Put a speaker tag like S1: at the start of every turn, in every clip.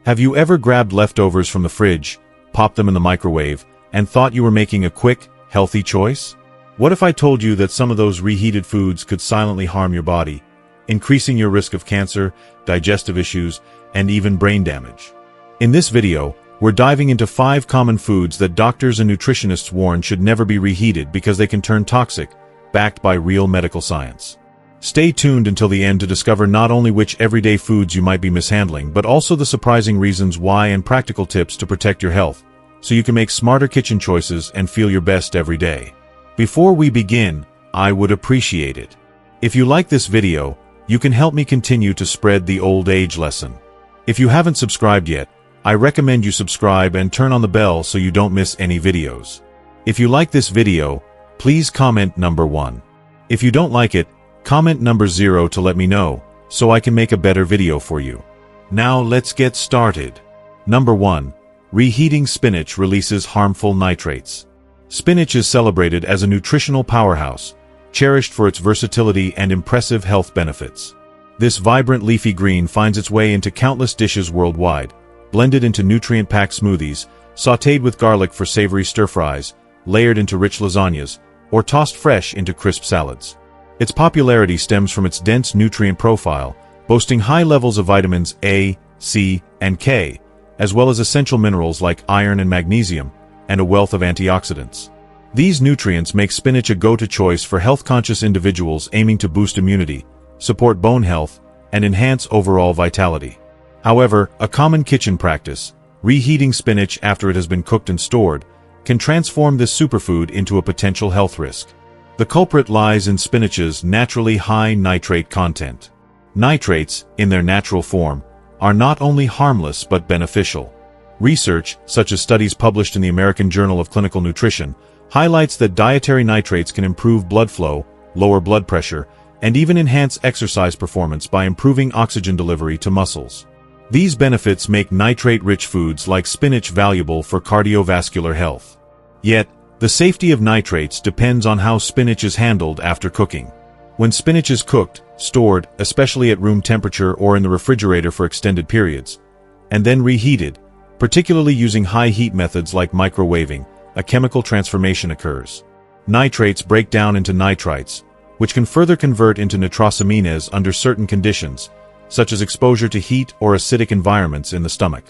S1: Have you ever grabbed leftovers from the fridge, popped them in the microwave, and thought you were making a quick, healthy choice? What if I told you that some of those reheated foods could silently harm your body, increasing your risk of cancer, digestive issues, and even brain damage? In this video, we're diving into 5 common foods that doctors and nutritionists warn should never be reheated because they can turn toxic, backed by real medical science. Stay tuned until the end to discover not only which everyday foods you might be mishandling, but also the surprising reasons why and practical tips to protect your health, so you can make smarter kitchen choices and feel your best every day. Before we begin, I would appreciate it if you like this video. You can help me continue to spread the old age lesson. If you haven't subscribed yet, I recommend you subscribe and turn on the bell so you don't miss any videos. If you like this video, please comment number 1. If you don't like it, comment number 0 to let me know, so I can make a better video for you. Now let's get started. Number 1. Reheating spinach releases harmful nitrates. Spinach is celebrated as a nutritional powerhouse, cherished for its versatility and impressive health benefits. This vibrant leafy green finds its way into countless dishes worldwide, blended into nutrient-packed smoothies, sautéed with garlic for savory stir-fries, layered into rich lasagnas, or tossed fresh into crisp salads. Its popularity stems from its dense nutrient profile, boasting high levels of vitamins A, C, and K, as well as essential minerals like iron and magnesium, and a wealth of antioxidants. These nutrients make spinach a go-to choice for health-conscious individuals aiming to boost immunity, support bone health, and enhance overall vitality. However, a common kitchen practice, reheating spinach after it has been cooked and stored, can transform this superfood into a potential health risk. The culprit lies in spinach's naturally high nitrate content. Nitrates, in their natural form, are not only harmless but beneficial. Research, such as studies published in the American Journal of Clinical Nutrition, highlights that dietary nitrates can improve blood flow, lower blood pressure, and even enhance exercise performance by improving oxygen delivery to muscles. These benefits make nitrate-rich foods like spinach valuable for cardiovascular health. Yet, the safety of nitrates depends on how spinach is handled after cooking. When spinach is cooked, stored, especially at room temperature or in the refrigerator for extended periods, and then reheated, particularly using high heat methods like microwaving, a chemical transformation occurs. Nitrates break down into nitrites, which can further convert into nitrosamines under certain conditions, such as exposure to heat or acidic environments in the stomach.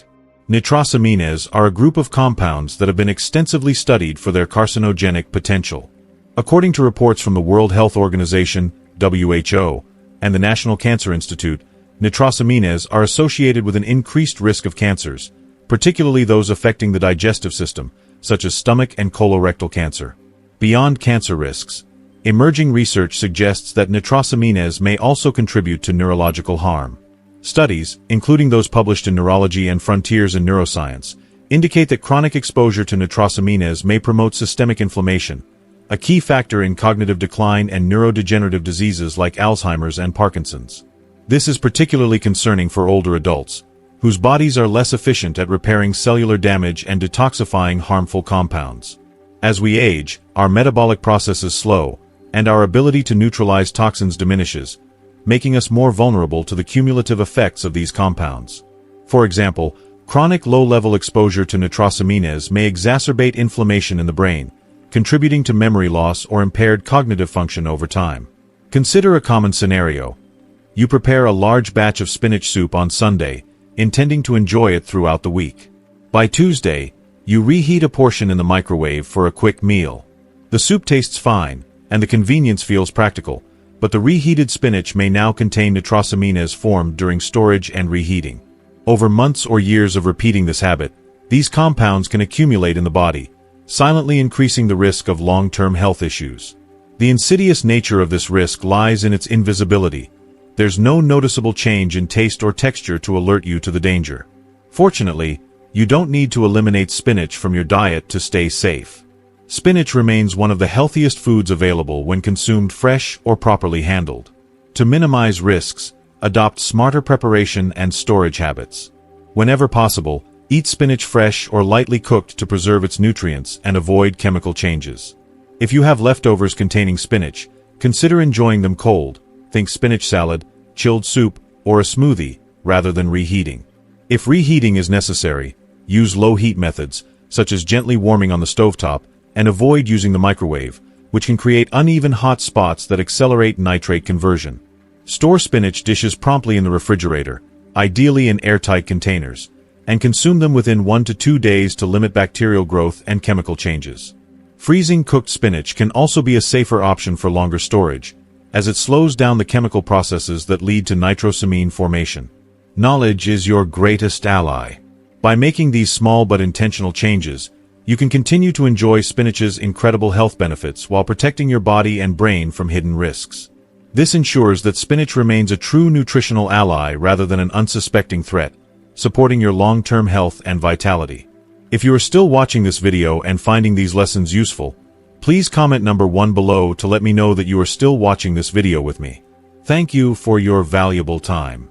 S1: Nitrosamines are a group of compounds that have been extensively studied for their carcinogenic potential. According to reports from the World Health Organization, WHO, and the National Cancer Institute, nitrosamines are associated with an increased risk of cancers, particularly those affecting the digestive system, such as stomach and colorectal cancer. Beyond cancer risks, emerging research suggests that nitrosamines may also contribute to neurological harm. Studies, including those published in Neurology and Frontiers in Neuroscience, indicate that chronic exposure to nitrosamines may promote systemic inflammation, a key factor in cognitive decline and neurodegenerative diseases like Alzheimer's and Parkinson's. This is particularly concerning for older adults, whose bodies are less efficient at repairing cellular damage and detoxifying harmful compounds. As we age, our metabolic processes slow, and our ability to neutralize toxins diminishes, making us more vulnerable to the cumulative effects of these compounds. For example, chronic low-level exposure to nitrosamines may exacerbate inflammation in the brain, contributing to memory loss or impaired cognitive function over time. Consider a common scenario. You prepare a large batch of spinach soup on Sunday, intending to enjoy it throughout the week. By Tuesday, you reheat a portion in the microwave for a quick meal. The soup tastes fine, and the convenience feels practical, but the reheated spinach may now contain nitrosamines formed during storage and reheating. Over months or years of repeating this habit, these compounds can accumulate in the body, silently increasing the risk of long-term health issues. The insidious nature of this risk lies in its invisibility. There's no noticeable change in taste or texture to alert you to the danger. Fortunately, you don't need to eliminate spinach from your diet to stay safe. Spinach remains one of the healthiest foods available when consumed fresh or properly handled. To minimize risks, adopt smarter preparation and storage habits. Whenever possible, eat spinach fresh or lightly cooked to preserve its nutrients and avoid chemical changes. If you have leftovers containing spinach, consider enjoying them cold. Think spinach salad, chilled soup, or a smoothie, rather than reheating. If reheating is necessary, use low-heat methods, such as gently warming on the stovetop, and avoid using the microwave, which can create uneven hot spots that accelerate nitrate conversion. Store spinach dishes promptly in the refrigerator, ideally in airtight containers, and consume them within 1 to 2 days to limit bacterial growth and chemical changes. Freezing cooked spinach can also be a safer option for longer storage, as it slows down the chemical processes that lead to nitrosamine formation. Knowledge is your greatest ally. By making these small but intentional changes, you can continue to enjoy spinach's incredible health benefits while protecting your body and brain from hidden risks. This ensures that spinach remains a true nutritional ally rather than an unsuspecting threat, supporting your long-term health and vitality. If you are still watching this video and finding these lessons useful, please comment number 1 below to let me know that you are still watching this video with me. Thank you for your valuable time.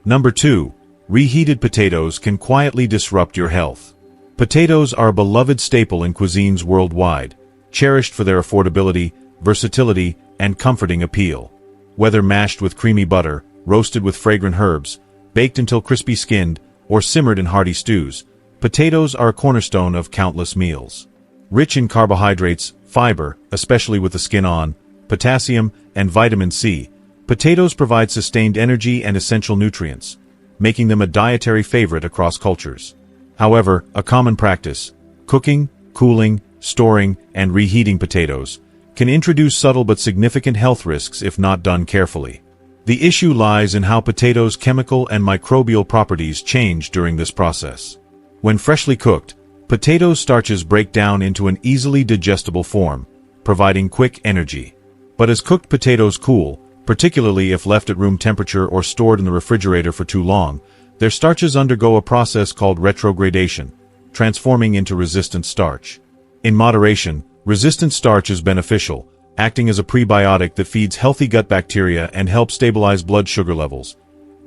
S1: Number 2. Reheated potatoes can quietly disrupt your health. Potatoes are a beloved staple in cuisines worldwide, cherished for their affordability, versatility, and comforting appeal. Whether mashed with creamy butter, roasted with fragrant herbs, baked until crispy-skinned, or simmered in hearty stews, potatoes are a cornerstone of countless meals. Rich in carbohydrates, fiber, especially with the skin on, potassium, and vitamin C, potatoes provide sustained energy and essential nutrients, making them a dietary favorite across cultures. However, a common practice, cooking, cooling, storing, and reheating potatoes, can introduce subtle but significant health risks if not done carefully. The issue lies in how potatoes' chemical and microbial properties change during this process. When freshly cooked, potato starches break down into an easily digestible form, providing quick energy. But as cooked potatoes cool, particularly if left at room temperature or stored in the refrigerator for too long, their starches undergo a process called retrogradation, transforming into resistant starch. In moderation, resistant starch is beneficial, acting as a prebiotic that feeds healthy gut bacteria and helps stabilize blood sugar levels,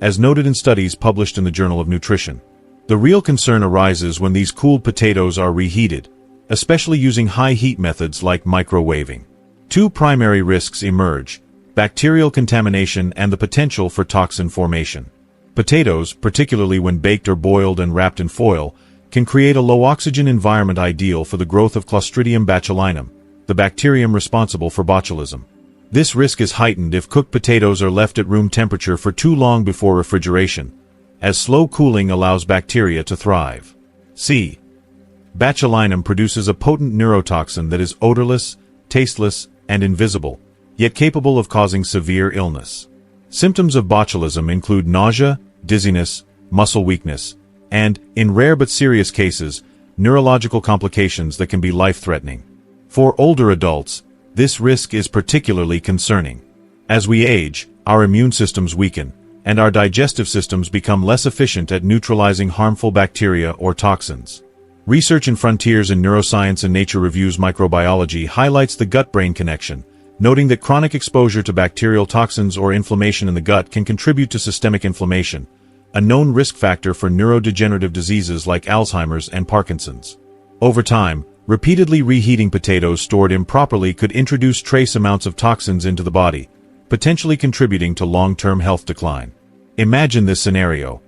S1: as noted in studies published in the Journal of Nutrition. The real concern arises when these cooled potatoes are reheated, especially using high-heat methods like microwaving. Two primary risks emerge: bacterial contamination and the potential for toxin formation. Potatoes, particularly when baked or boiled and wrapped in foil, can create a low-oxygen environment ideal for the growth of Clostridium botulinum, the bacterium responsible for botulism. This risk is heightened if cooked potatoes are left at room temperature for too long before refrigeration, as slow cooling allows bacteria to thrive. C. Botulinum produces a potent neurotoxin that is odorless, tasteless, and invisible, yet capable of causing severe illness. Symptoms of botulism include nausea, dizziness, muscle weakness, and, in rare but serious cases, neurological complications that can be life-threatening. For older adults, this risk is particularly concerning. As we age, our immune systems weaken, and our digestive systems become less efficient at neutralizing harmful bacteria or toxins. Research in Frontiers in Neuroscience and Nature Reviews Microbiology highlights the gut-brain connection, noting that chronic exposure to bacterial toxins or inflammation in the gut can contribute to systemic inflammation, a known risk factor for neurodegenerative diseases like Alzheimer's and Parkinson's. Over time, repeatedly reheating potatoes stored improperly could introduce trace amounts of toxins into the body, potentially contributing to long-term health decline. Imagine this scenario.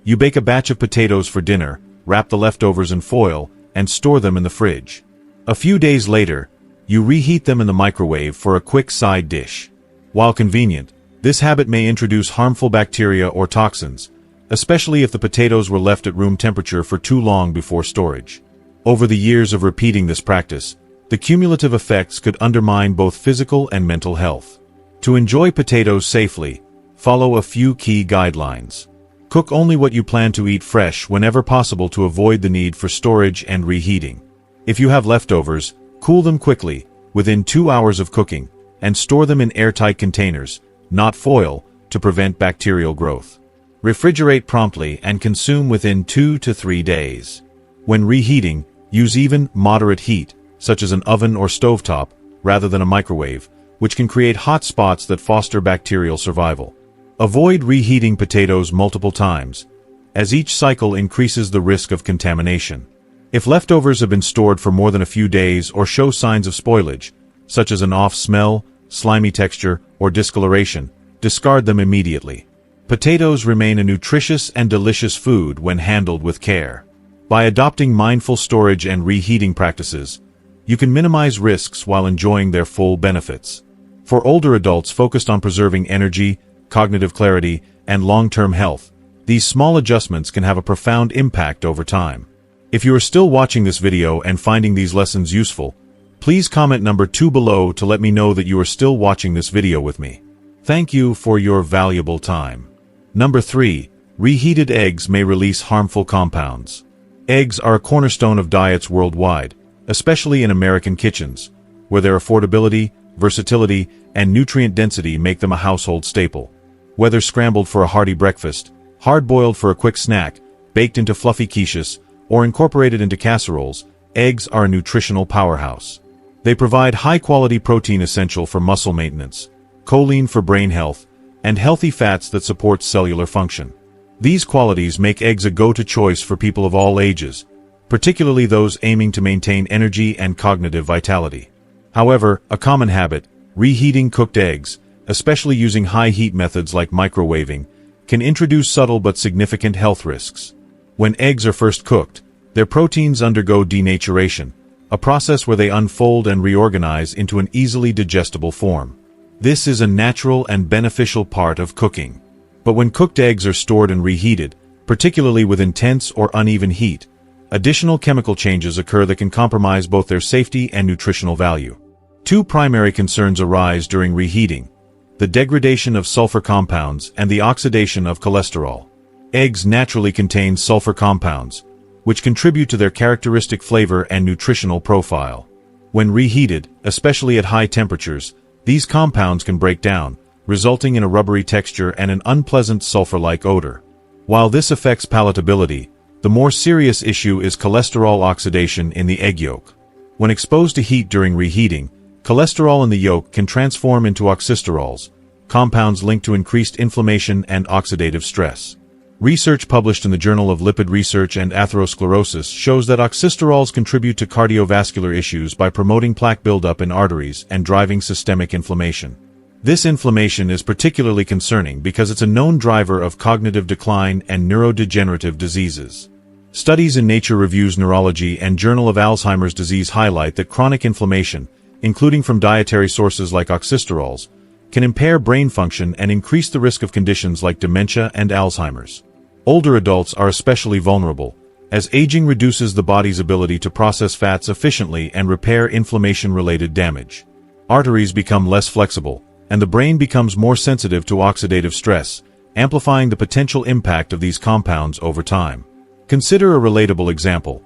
S1: You bake a batch of potatoes for dinner, wrap the leftovers in foil, and store them in the fridge. A few days later, you reheat them in the microwave for a quick side dish. While convenient, this habit may introduce harmful bacteria or toxins, especially if the potatoes were left at room temperature for too long before storage. Over the years of repeating this practice, the cumulative effects could undermine both physical and mental health. To enjoy potatoes safely, follow a few key guidelines. Cook only what you plan to eat fresh whenever possible to avoid the need for storage and reheating. If you have leftovers, cool them quickly, within 2 hours of cooking, and store them in airtight containers, not foil, to prevent bacterial growth. Refrigerate promptly and consume within 2 to 3 days. When reheating, use even, moderate heat, such as an oven or stovetop, rather than a microwave, which can create hot spots that foster bacterial survival. Avoid reheating potatoes multiple times, as each cycle increases the risk of contamination. If leftovers have been stored for more than a few days or show signs of spoilage, such as an off smell, slimy texture, or discoloration, discard them immediately. Potatoes remain a nutritious and delicious food when handled with care. By adopting mindful storage and reheating practices, you can minimize risks while enjoying their full benefits. For older adults focused on preserving energy, cognitive clarity, and long-term health, these small adjustments can have a profound impact over time. If you are still watching this video and finding these lessons useful, please comment number 2 below to let me know that you are still watching this video with me. Thank you for your valuable time. Number 3. Reheated eggs may release harmful compounds. Eggs are a cornerstone of diets worldwide, especially in American kitchens, where their affordability, versatility, and nutrient density make them a household staple. Whether scrambled for a hearty breakfast, hard-boiled for a quick snack, baked into fluffy quiches, or incorporated into casseroles, eggs are a nutritional powerhouse. They provide high-quality protein essential for muscle maintenance, choline for brain health, and healthy fats that support cellular function. These qualities make eggs a go-to choice for people of all ages, particularly those aiming to maintain energy and cognitive vitality. However, a common habit, reheating cooked eggs, especially using high-heat methods like microwaving, can introduce subtle but significant health risks. When eggs are first cooked, their proteins undergo denaturation, a process where they unfold and reorganize into an easily digestible form. This is a natural and beneficial part of cooking. But when cooked eggs are stored and reheated, particularly with intense or uneven heat, additional chemical changes occur that can compromise both their safety and nutritional value. Two primary concerns arise during reheating: the degradation of sulfur compounds and the oxidation of cholesterol. Eggs naturally contain sulfur compounds, which contribute to their characteristic flavor and nutritional profile. When reheated, especially at high temperatures, these compounds can break down, resulting in a rubbery texture and an unpleasant sulfur-like odor. While this affects palatability, the more serious issue is cholesterol oxidation in the egg yolk. When exposed to heat during reheating, cholesterol in the yolk can transform into oxysterols, compounds linked to increased inflammation and oxidative stress. Research published in the Journal of Lipid Research and Atherosclerosis shows that oxysterols contribute to cardiovascular issues by promoting plaque buildup in arteries and driving systemic inflammation. This inflammation is particularly concerning because it's a known driver of cognitive decline and neurodegenerative diseases. Studies in Nature Reviews Neurology and Journal of Alzheimer's Disease highlight that chronic inflammation, including from dietary sources like oxysterols, can impair brain function and increase the risk of conditions like dementia and Alzheimer's. Older adults are especially vulnerable, as aging reduces the body's ability to process fats efficiently and repair inflammation-related damage. Arteries become less flexible, and the brain becomes more sensitive to oxidative stress, amplifying the potential impact of these compounds over time. Consider a relatable example.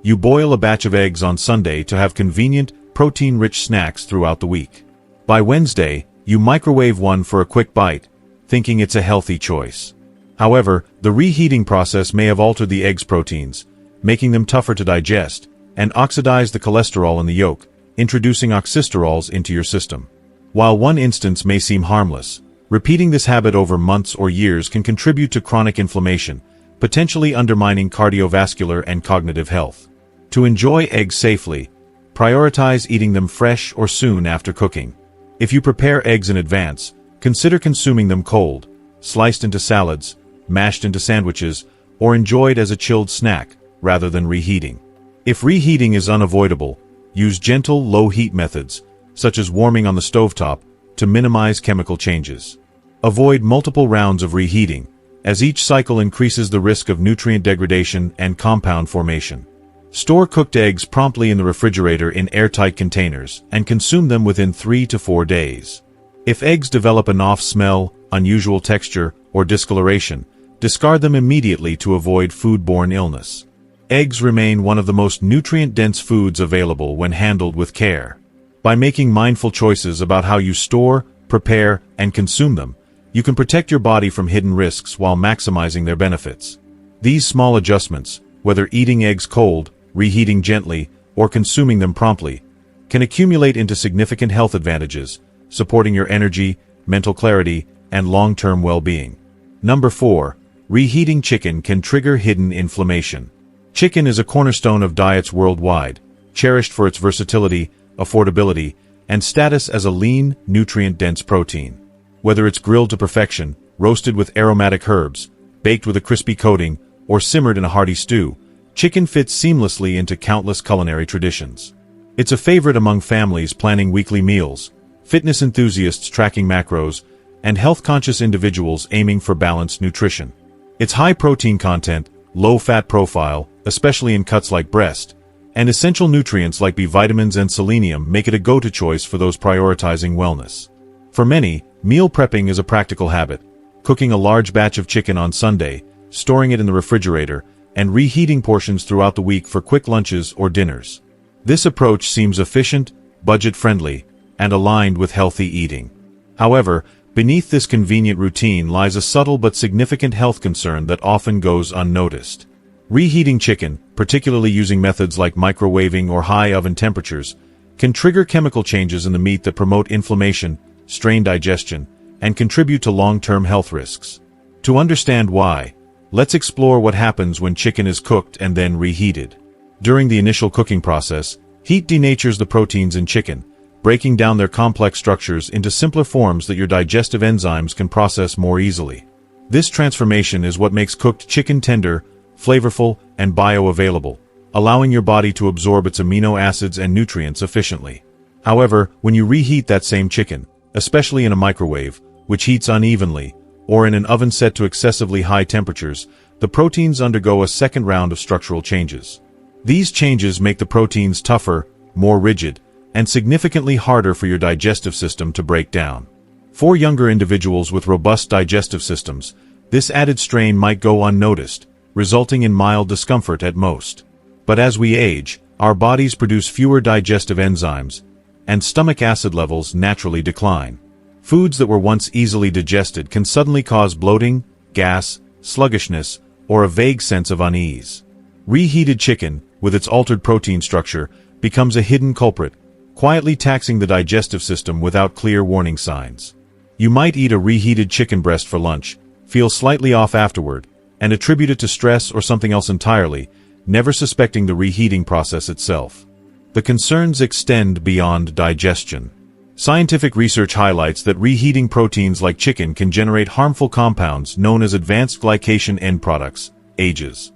S1: You boil a batch of eggs on Sunday to have convenient, protein-rich snacks throughout the week. By Wednesday, you microwave one for a quick bite, thinking it's a healthy choice. However, the reheating process may have altered the egg's proteins, making them tougher to digest, and oxidize the cholesterol in the yolk, introducing oxysterols into your system. While one instance may seem harmless, repeating this habit over months or years can contribute to chronic inflammation, potentially undermining cardiovascular and cognitive health. To enjoy eggs safely, prioritize eating them fresh or soon after cooking. If you prepare eggs in advance, consider consuming them cold, sliced into salads, mashed into sandwiches, or enjoyed as a chilled snack, rather than reheating. If reheating is unavoidable, use gentle, low-heat methods, such as warming on the stovetop, to minimize chemical changes. Avoid multiple rounds of reheating, as each cycle increases the risk of nutrient degradation and compound formation. Store cooked eggs promptly in the refrigerator in airtight containers, and consume them within 3 to 4 days. If eggs develop an off smell, unusual texture, or discoloration, discard them immediately to avoid foodborne illness. Eggs remain one of the most nutrient-dense foods available when handled with care. By making mindful choices about how you store, prepare, and consume them, you can protect your body from hidden risks while maximizing their benefits. These small adjustments, whether eating eggs cold, reheating gently, or consuming them promptly, can accumulate into significant health advantages, supporting your energy, mental clarity, and long-term well-being. Number 4. Reheating chicken can trigger hidden inflammation. Chicken is a cornerstone of diets worldwide, cherished for its versatility, affordability, and status as a lean, nutrient-dense protein. Whether it's grilled to perfection, roasted with aromatic herbs, baked with a crispy coating, or simmered in a hearty stew, chicken fits seamlessly into countless culinary traditions. It's a favorite among families planning weekly meals, fitness enthusiasts tracking macros, and health-conscious individuals aiming for balanced nutrition. Its high protein content, low fat profile, especially in cuts like breast, and essential nutrients like B vitamins and selenium make it a go-to choice for those prioritizing wellness. For many, meal prepping is a practical habit, cooking a large batch of chicken on Sunday, storing it in the refrigerator, and reheating portions throughout the week for quick lunches or dinners. This approach seems efficient, budget-friendly, and aligned with healthy eating. However, beneath this convenient routine lies a subtle but significant health concern that often goes unnoticed. Reheating chicken, particularly using methods like microwaving or high oven temperatures, can trigger chemical changes in the meat that promote inflammation, strain digestion, and contribute to long-term health risks. To understand why, let's explore what happens when chicken is cooked and then reheated. During the initial cooking process, heat denatures the proteins in chicken, breaking down their complex structures into simpler forms that your digestive enzymes can process more easily. This transformation is what makes cooked chicken tender, flavorful, and bioavailable, allowing your body to absorb its amino acids and nutrients efficiently. However, when you reheat that same chicken, especially in a microwave, which heats unevenly, or in an oven set to excessively high temperatures, the proteins undergo a second round of structural changes. These changes make the proteins tougher, more rigid, and significantly harder for your digestive system to break down. For younger individuals with robust digestive systems, this added strain might go unnoticed, resulting in mild discomfort at most. But as we age, our bodies produce fewer digestive enzymes, and stomach acid levels naturally decline. Foods that were once easily digested can suddenly cause bloating, gas, sluggishness, or a vague sense of unease. Reheated chicken, with its altered protein structure, becomes a hidden culprit, quietly taxing the digestive system without clear warning signs. You might eat a reheated chicken breast for lunch, feel slightly off afterward, and attribute it to stress or something else entirely, never suspecting the reheating process itself. The concerns extend beyond digestion. Scientific research highlights that reheating proteins like chicken can generate harmful compounds known as advanced glycation end products, AGEs.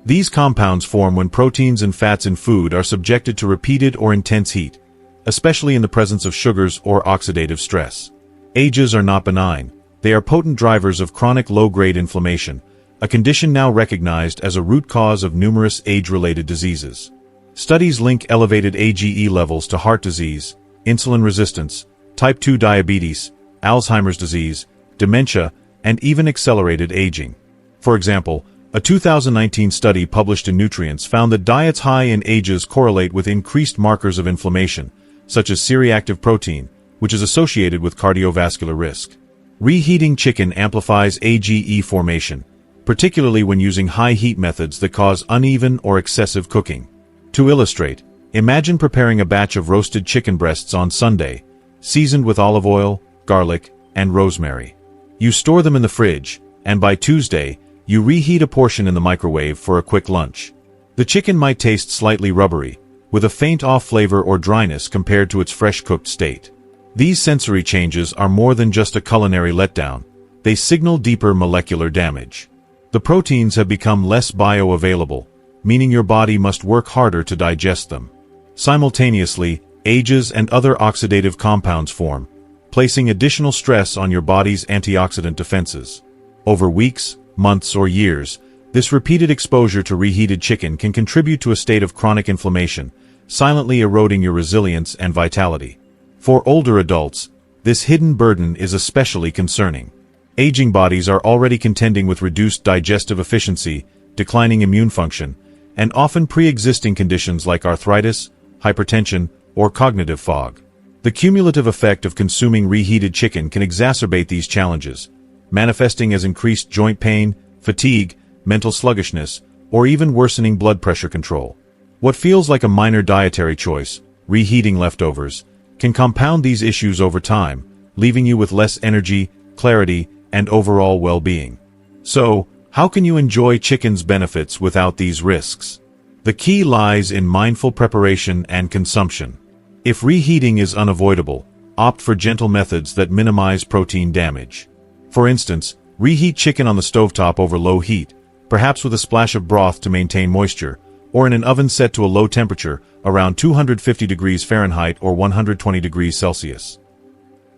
S1: These compounds form when proteins and fats in food are subjected to repeated or intense heat, especially in the presence of sugars or oxidative stress. AGEs are not benign. They are potent drivers of chronic low-grade inflammation, a condition now recognized as a root cause of numerous age-related diseases. Studies link elevated AGE levels to heart disease, insulin resistance, type 2 diabetes, Alzheimer's disease, dementia, and even accelerated aging. For example, a 2019 study published in Nutrients found that diets high in AGEs correlate with increased markers of inflammation, such as C-reactive protein, which is associated with cardiovascular risk. Reheating chicken amplifies AGE formation, particularly when using high-heat methods that cause uneven or excessive cooking. To illustrate, imagine preparing a batch of roasted chicken breasts on Sunday, seasoned with olive oil, garlic, and rosemary. You store them in the fridge, and by Tuesday, you reheat a portion in the microwave for a quick lunch. The chicken might taste slightly rubbery, with a faint off flavor or dryness compared to its fresh cooked state. These sensory changes are more than just a culinary letdown. They signal deeper molecular damage. The proteins have become less bioavailable, meaning your body must work harder to digest them. Simultaneously, AGEs and other oxidative compounds form, placing additional stress on your body's antioxidant defenses. Over weeks, months, or years, this repeated exposure to reheated chicken can contribute to a state of chronic inflammation, silently eroding your resilience and vitality. For older adults, this hidden burden is especially concerning. Aging bodies are already contending with reduced digestive efficiency, declining immune function, and often pre-existing conditions like arthritis, hypertension, or cognitive fog. The cumulative effect of consuming reheated chicken can exacerbate these challenges, manifesting as increased joint pain, fatigue, mental sluggishness, or even worsening blood pressure control. What feels like a minor dietary choice, reheating leftovers, can compound these issues over time, leaving you with less energy, clarity, and overall well-being. So, how can you enjoy chicken's benefits without these risks? The key lies in mindful preparation and consumption. If reheating is unavoidable, opt for gentle methods that minimize protein damage. For instance, reheat chicken on the stovetop over low heat, perhaps with a splash of broth to maintain moisture, or in an oven set to a low temperature, around 250 degrees Fahrenheit or 120 degrees Celsius.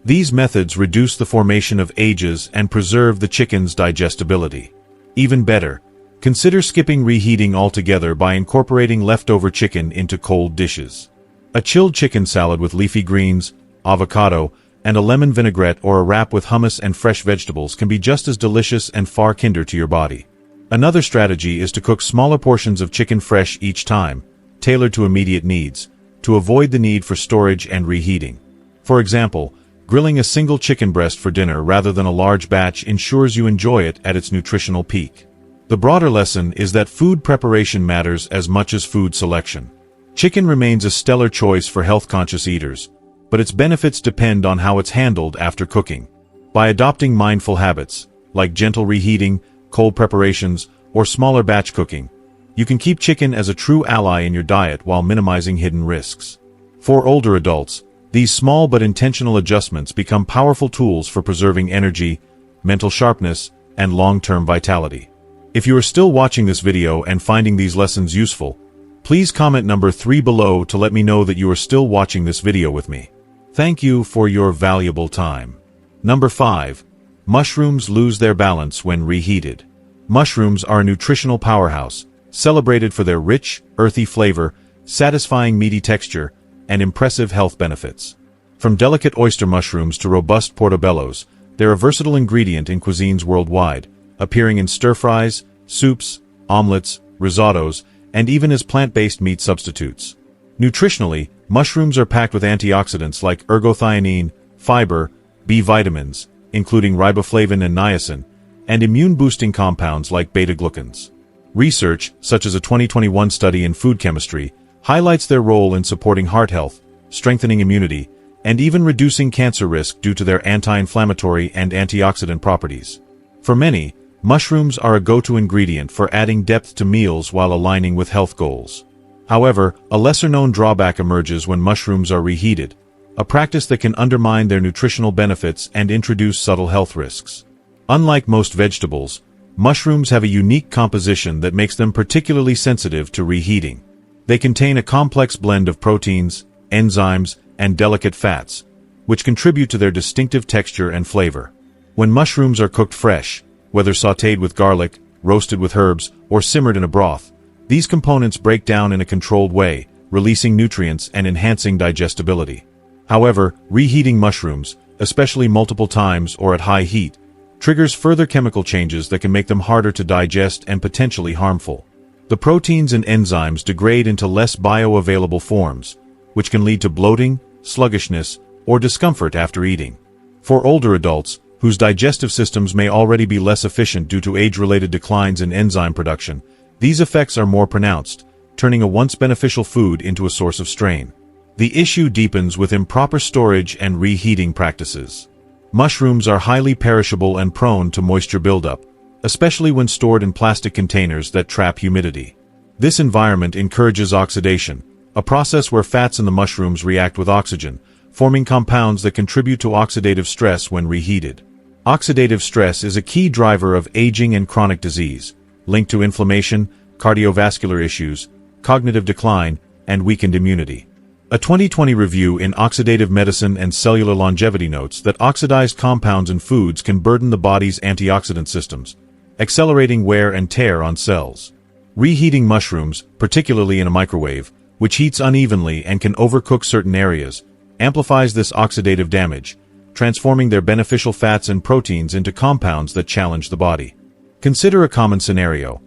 S1: These methods reduce the formation of ages and preserve the chicken's digestibility. Even better, consider skipping reheating altogether by incorporating leftover chicken into cold dishes. A chilled chicken salad with leafy greens, avocado, and a lemon vinaigrette or a wrap with hummus and fresh vegetables can be just as delicious and far kinder to your body. Another strategy is to cook smaller portions of chicken fresh each time, tailored to immediate needs, to avoid the need for storage and reheating. For example, grilling a single chicken breast for dinner rather than a large batch ensures you enjoy it at its nutritional peak. The broader lesson is that food preparation matters as much as food selection. Chicken remains a stellar choice for health-conscious eaters, but its benefits depend on how it's handled after cooking. By adopting mindful habits, like gentle reheating, cold preparations, or smaller batch cooking, you can keep chicken as a true ally in your diet while minimizing hidden risks. For older adults, these small but intentional adjustments become powerful tools for preserving energy, mental sharpness, and long-term vitality. If you are still watching this video and finding these lessons useful, please comment number 3 below to let me know that you are still watching this video with me. Thank you for your valuable time. Number 5. Mushrooms lose their balance when reheated. Mushrooms are a nutritional powerhouse, celebrated for their rich, earthy flavor, satisfying meaty texture, and impressive health benefits. From delicate oyster mushrooms to robust portobellos, they're a versatile ingredient in cuisines worldwide, appearing in stir-fries, soups, omelets, risottos, and even as plant-based meat substitutes. Nutritionally, mushrooms are packed with antioxidants like ergothioneine, fiber, B vitamins, including riboflavin and niacin, and immune-boosting compounds like beta-glucans. Research, such as a 2021 study in food chemistry, highlights their role in supporting heart health, strengthening immunity, and even reducing cancer risk due to their anti-inflammatory and antioxidant properties. For many, mushrooms are a go-to ingredient for adding depth to meals while aligning with health goals. However, a lesser-known drawback emerges when mushrooms are reheated, a practice that can undermine their nutritional benefits and introduce subtle health risks. Unlike most vegetables, mushrooms have a unique composition that makes them particularly sensitive to reheating. They contain a complex blend of proteins, enzymes, and delicate fats, which contribute to their distinctive texture and flavor. When mushrooms are cooked fresh, whether sautéed with garlic, roasted with herbs, or simmered in a broth, these components break down in a controlled way, releasing nutrients and enhancing digestibility. However, reheating mushrooms, especially multiple times or at high heat, triggers further chemical changes that can make them harder to digest and potentially harmful. The proteins and enzymes degrade into less bioavailable forms, which can lead to bloating, sluggishness, or discomfort after eating. For older adults, whose digestive systems may already be less efficient due to age-related declines in enzyme production, these effects are more pronounced, turning a once beneficial food into a source of strain. The issue deepens with improper storage and reheating practices. Mushrooms are highly perishable and prone to moisture buildup, especially when stored in plastic containers that trap humidity. This environment encourages oxidation, a process where fats in the mushrooms react with oxygen, forming compounds that contribute to oxidative stress when reheated. Oxidative stress is a key driver of aging and chronic disease, linked to inflammation, cardiovascular issues, cognitive decline, and weakened immunity. A 2020 review in Oxidative Medicine and Cellular Longevity notes that oxidized compounds in foods can burden the body's antioxidant systems, accelerating wear and tear on cells. Reheating mushrooms, particularly in a microwave, which heats unevenly and can overcook certain areas, amplifies this oxidative damage, transforming their beneficial fats and proteins into compounds that challenge the body. Consider a common scenario.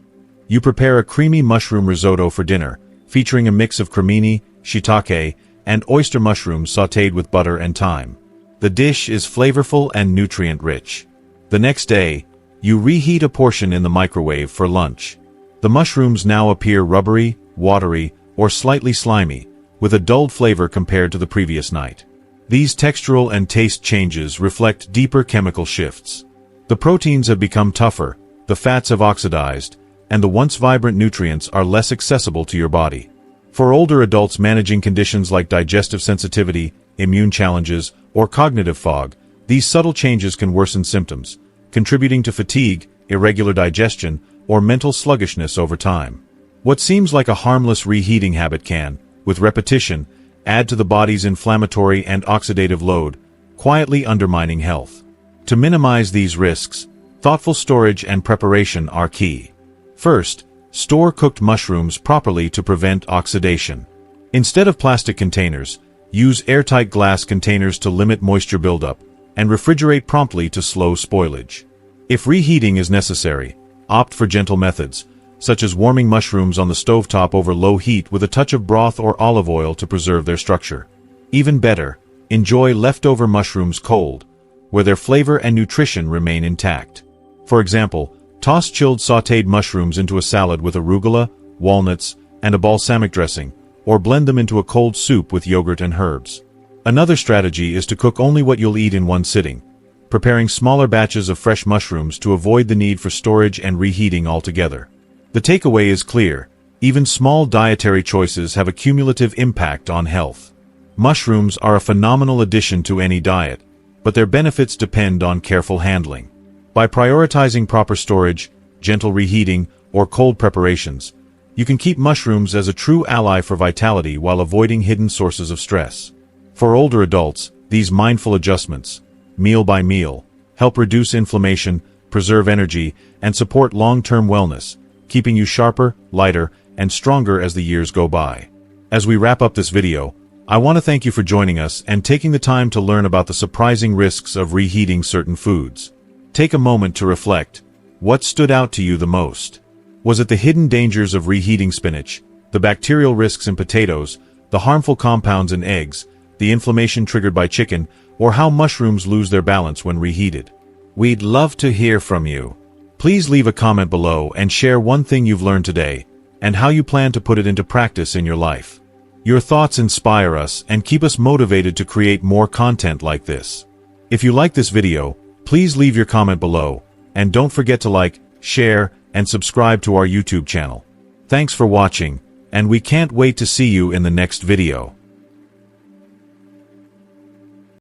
S1: You prepare a creamy mushroom risotto for dinner, featuring a mix of cremini, shiitake, and oyster mushrooms sautéed with butter and thyme. The dish is flavorful and nutrient-rich. The next day, you reheat a portion in the microwave for lunch. The mushrooms now appear rubbery, watery, or slightly slimy, with a dulled flavor compared to the previous night. These textural and taste changes reflect deeper chemical shifts. The proteins have become tougher, the fats have oxidized, and the once vibrant nutrients are less accessible to your body. For older adults managing conditions like digestive sensitivity, immune challenges, or cognitive fog, these subtle changes can worsen symptoms, contributing to fatigue, irregular digestion, or mental sluggishness over time. What seems like a harmless reheating habit can, with repetition, add to the body's inflammatory and oxidative load, quietly undermining health. To minimize these risks, thoughtful storage and preparation are key. First, store cooked mushrooms properly to prevent oxidation. Instead of plastic containers, use airtight glass containers to limit moisture buildup, and refrigerate promptly to slow spoilage. If reheating is necessary, opt for gentle methods, such as warming mushrooms on the stovetop over low heat with a touch of broth or olive oil to preserve their structure. Even better, enjoy leftover mushrooms cold, where their flavor and nutrition remain intact. For example, toss chilled sautéed mushrooms into a salad with arugula, walnuts, and a balsamic dressing, or blend them into a cold soup with yogurt and herbs. Another strategy is to cook only what you'll eat in one sitting, preparing smaller batches of fresh mushrooms to avoid the need for storage and reheating altogether. The takeaway is clear: even small dietary choices have a cumulative impact on health. Mushrooms are a phenomenal addition to any diet, but their benefits depend on careful handling. By prioritizing proper storage, gentle reheating, or cold preparations, you can keep mushrooms as a true ally for vitality while avoiding hidden sources of stress. For older adults, these mindful adjustments, meal by meal, help reduce inflammation, preserve energy, and support long-term wellness, keeping you sharper, lighter, and stronger as the years go by. As we wrap up this video, I want to thank you for joining us and taking the time to learn about the surprising risks of reheating certain foods. Take a moment to reflect. What stood out to you the most? Was it the hidden dangers of reheating spinach, the bacterial risks in potatoes, the harmful compounds in eggs, the inflammation triggered by chicken, or how mushrooms lose their balance when reheated? We'd love to hear from you. Please leave a comment below and share one thing you've learned today, and how you plan to put it into practice in your life. Your thoughts inspire us and keep us motivated to create more content like this. If you like this video, please leave your comment below, and don't forget to like, share, and subscribe to our YouTube channel. Thanks for watching, and we can't wait to see you in the next video.